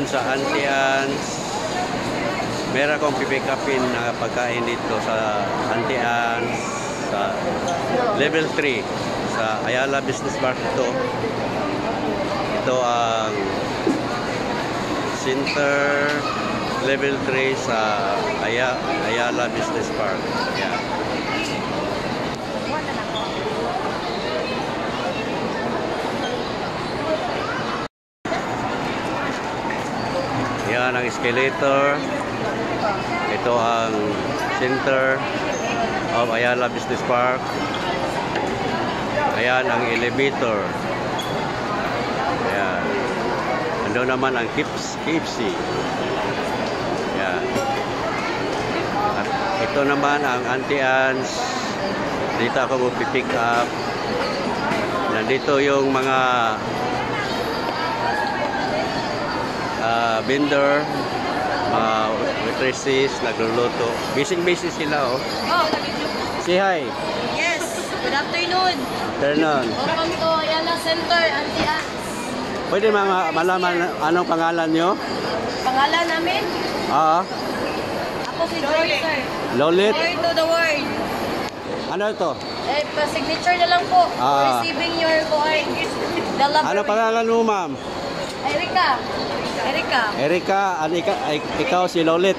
sa Antians. Meron akong pipick upin na pagkain dito sa Antians sa level 3 sa Ayala Business Park ito. Ito ang center level 3 sa Ayala Business Park. Yeah. Yan ang escalator. Ito ang center of Ayala Business Park. Ayan ang elevator. Ayan. Ando naman ang KFC. Ayan. At ito naman ang Antians. Dito ako mag-pick up. Nandito yung mga vendor, mga waitresses, nagluluto. Busy sila, oh. Oh, Say hi. yes. Good afternoon. Afternoon. Welcome to Ayala Center, Antians. Pwede malaman anong pangalan nyo? Pangalan namin? Oo. Ako si Joy, sir. Lolit. Joy to the world. Ano ito? Pa-signature na lang po. Receiving your coin. Ano pangalan mo, ma'am? Erika. Erika, ikaw si Lolit.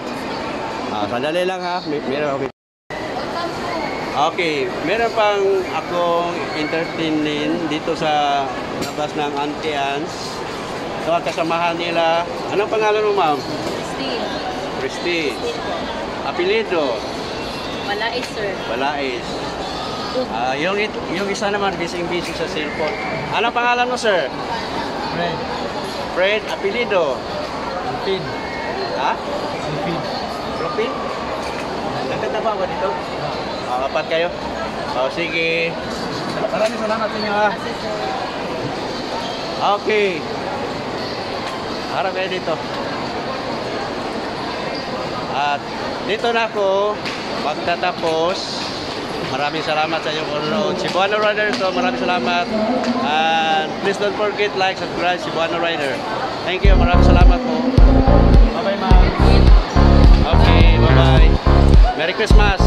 Sandali lang ha. Meron okay, meron pang akong entertainin dito sa labas ng Antians. So, ang kasamahan nila. Anong pangalan mo, ma'am? Christy. Apelido? Balais, sir. Balais. Yung isa naman, busy sa cellphone. Anong pangalan mo, sir? Fred, apelido? Lupin. Ha? Lupin. Lupin? Nagkata ba ako dito? Apat kayo? Sige. Maraming salamat sa inyo, ha? Okay. Harap kayo dito. At dito na ako magtatapos. Maraming salamat sa inyong panonood. Cebuano Rider to, maraming salamat. And please don't forget, like, subscribe, Cebuano Rider. Thank you, maraming salamat po. Bye-bye, ma'am. Okay, bye-bye. Merry Christmas.